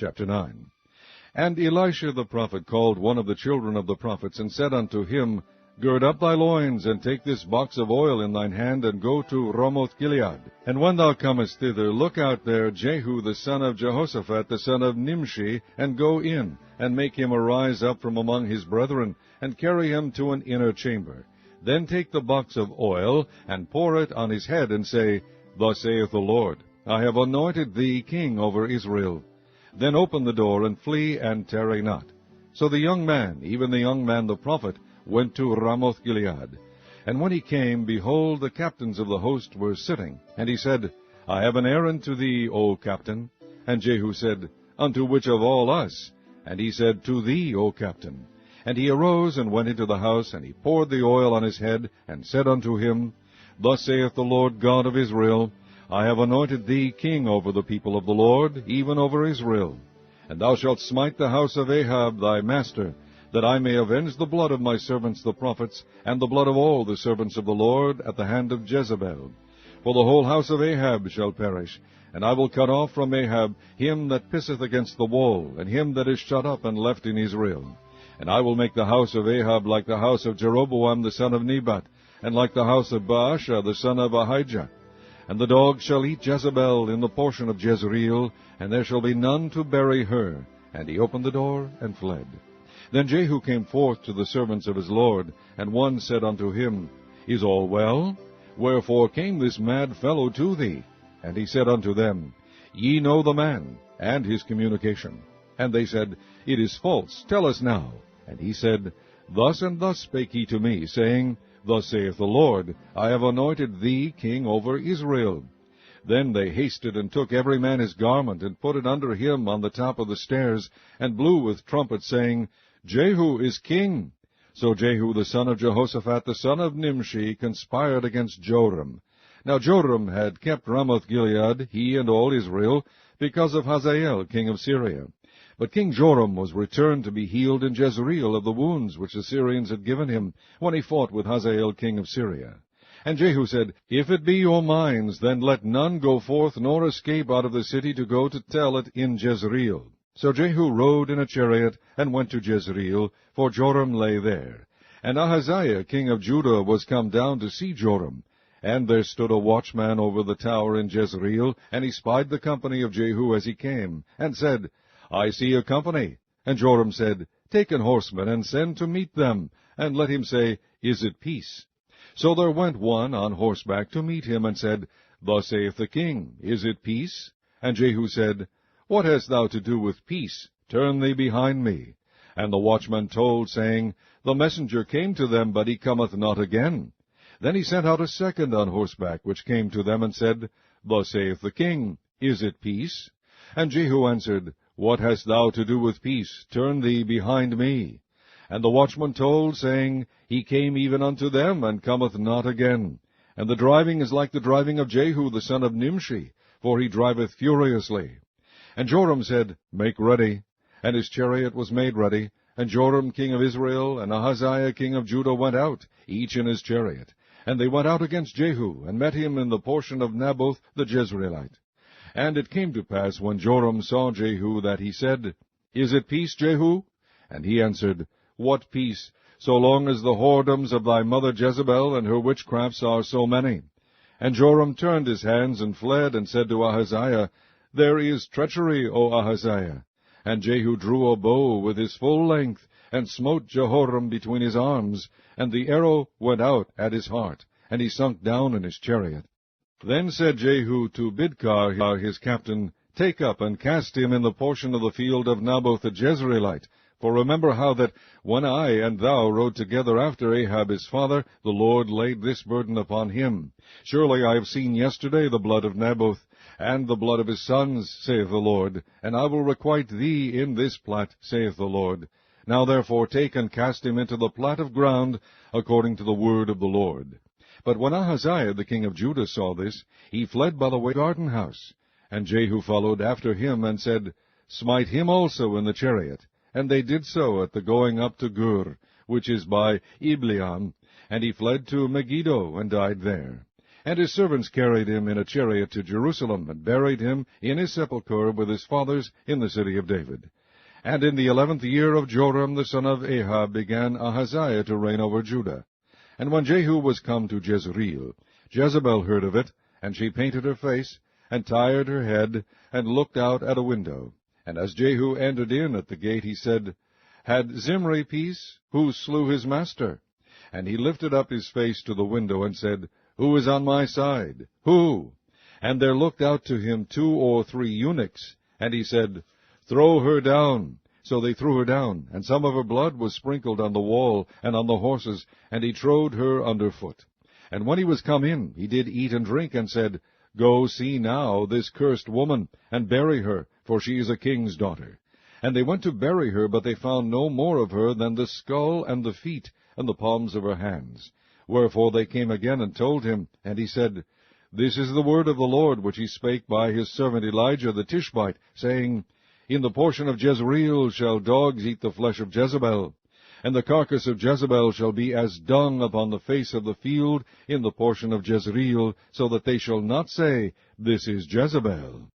Chapter 9. And Elisha the prophet called one of the children of the prophets, and said unto him, Gird up thy loins, and take this box of oil in thine hand, and go to Ramoth-Gilead. And when thou comest thither, look out there Jehu the son of Jehoshaphat, the son of Nimshi, and go in, and make him arise up from among his brethren, and carry him to an inner chamber. Then take the box of oil, and pour it on his head, and say, Thus saith the Lord, I have anointed thee king over Israel. Then open the door, and flee, and tarry not. So the young man, even the young man the prophet, went to Ramoth-Gilead. And when he came, behold, the captains of the host were sitting. And he said, I have an errand to thee, O captain. And Jehu said, Unto which of all us? And he said, To thee, O captain. And he arose and went into the house, and he poured the oil on his head, and said unto him, Thus saith the Lord God of Israel, I have anointed thee king over the people of the Lord, even over Israel. And thou shalt smite the house of Ahab thy master, that I may avenge the blood of my servants the prophets, and the blood of all the servants of the Lord, at the hand of Jezebel. For the whole house of Ahab shall perish, and I will cut off from Ahab him that pisseth against the wall, and him that is shut up and left in Israel. And I will make the house of Ahab like the house of Jeroboam the son of Nebat, and like the house of Baasha the son of Ahijah. And the dogs shall eat Jezebel in the portion of Jezreel, and there shall be none to bury her. And he opened the door, and fled. Then Jehu came forth to the servants of his lord, and one said unto him, Is all well? Wherefore came this mad fellow to thee? And he said unto them, Ye know the man, and his communication. And they said, It is false, tell us now. And he said, Thus and thus spake he to me, saying, Thus saith the Lord, I have anointed thee king over Israel. Then they hasted and took every man his garment, and put it under him on the top of the stairs, and blew with trumpets, saying, Jehu is king. So Jehu the son of Jehoshaphat the son of Nimshi conspired against Joram. Now Joram had kept Ramoth-Gilead, he and all Israel, because of Hazael king of Syria. But King Joram was returned to be healed in Jezreel of the wounds which the Syrians had given him, when he fought with Hazael king of Syria. And Jehu said, If it be your minds, then let none go forth nor escape out of the city to go to tell it in Jezreel. So Jehu rode in a chariot, and went to Jezreel, for Joram lay there. And Ahaziah king of Judah was come down to see Joram. And there stood a watchman over the tower in Jezreel, and he spied the company of Jehu as he came, and said, I see a company. And Joram said, Take an horseman, and send to meet them, and let him say, Is it peace? So there went one on horseback to meet him, and said, Thus saith the king, Is it peace? And Jehu said, What hast thou to do with peace? Turn thee behind me. And the watchman told, saying, The messenger came to them, but he cometh not again. Then he sent out a second on horseback, which came to them, and said, Thus saith the king, Is it peace? And Jehu answered, What hast thou to do with peace? Turn thee behind me. And the watchman told, saying, He came even unto them, and cometh not again. And the driving is like the driving of Jehu the son of Nimshi, for he driveth furiously. And Joram said, Make ready. And his chariot was made ready. And Joram king of Israel and Ahaziah king of Judah went out, each in his chariot. And they went out against Jehu, and met him in the portion of Naboth the Jezreelite. And it came to pass, when Joram saw Jehu, that he said, Is it peace, Jehu? And he answered, What peace, so long as the whoredoms of thy mother Jezebel and her witchcrafts are so many? And Joram turned his hands and fled, and said to Ahaziah, There is treachery, O Ahaziah. And Jehu drew a bow with his full length, and smote Jehoram between his arms, and the arrow went out at his heart, and he sunk down in his chariot. Then said Jehu to Bidkar his captain, Take up and cast him in the portion of the field of Naboth the Jezreelite. For remember how that, when I and thou rode together after Ahab his father, the Lord laid this burden upon him. Surely I have seen yesterday the blood of Naboth, and the blood of his sons, saith the Lord, and I will requite thee in this plat, saith the Lord. Now therefore take and cast him into the plat of ground, according to the word of the Lord. But when Ahaziah the king of Judah saw this, he fled by the way of the garden house. And Jehu followed after him, and said, Smite him also in the chariot. And they did so at the going up to Gur, which is by Ibleam, and he fled to Megiddo, and died there. And his servants carried him in a chariot to Jerusalem, and buried him in his sepulchre with his fathers in the city of David. And in the 11th year of Joram the son of Ahab began Ahaziah to reign over Judah. And when Jehu was come to Jezreel, Jezebel heard of it, and she painted her face, and tired her head, and looked out at a window. And as Jehu entered in at the gate, he said, Had Zimri peace? Who slew his master? And he lifted up his face to the window, and said, Who is on my side? Who? And there looked out to him 2 or 3 eunuchs. And he said, Throw her down. So they threw her down, and some of her blood was sprinkled on the wall and on the horses, and he trode her under foot. And when he was come in, he did eat and drink, and said, Go see now this cursed woman, and bury her, for she is a king's daughter. And they went to bury her, but they found no more of her than the skull and the feet, and the palms of her hands. Wherefore they came again and told him, and he said, This is the word of the Lord, which he spake by his servant Elijah the Tishbite, saying, In the portion of Jezreel shall dogs eat the flesh of Jezebel, and the carcass of Jezebel shall be as dung upon the face of the field in the portion of Jezreel, so that they shall not say, This is Jezebel.